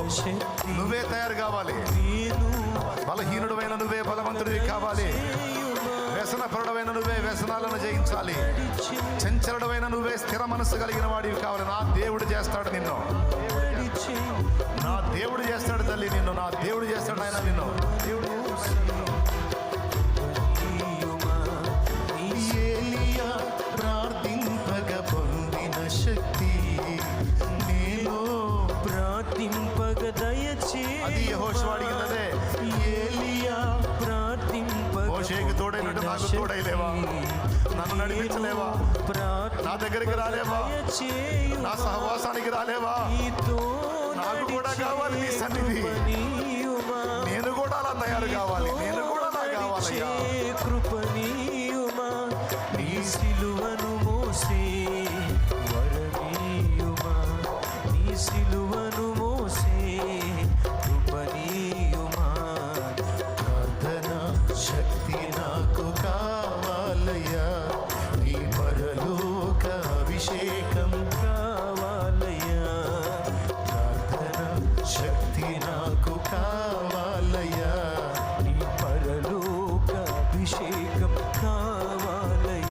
నువ్వే తయారు కావాలి. బలహీనుడైన నువ్వే బలవంతుడివి కావాలి. వ్యసనపరుడమైన నువ్వే వ్యసనాలను జయించాలి. చంచలుడమైన నువ్వే స్థిర మనస్సు కలిగిన వాడివి కావాలి. నా దేవుడు చేస్తాడు నిన్ను. నా దేవుడు చేస్తాడు తల్లి నిన్ను. నా దేవుడు చేస్తాడు ఆయన నిన్ను. ఏలియా ప్రార్థింపగ పొందిన శక్తి నీలో ప్రార్థింపగ దయచే. అది యెహోషువ అడిగినదే. ఏలియా ప్రార్థింపగ మోషేకి తోడైనట్టు నాకు తోడైలేవా? నన్ను నడిపించలేవా? నా దగ్గరికి రాలేవా? నా సహవాసానికి రాలేవా? నాకు కూడా కావాలి నీ సన్నిధి. నేను కూడా అలా తయారు కావాలి. నేను కూడా అలా కావాలయ్యా. కృపణీయుమా నీ సిలువను మోసే వరమీయుమా. నీ సిలువను మోసే కృపణీయుమా. ప్రార్థన శక్తి నాకు కావాలయ్యా. నీ పరలోక అభిషేకం కావాలయ్యా. ప్రార్థన శక్తి నాకు కావాలయ్యా.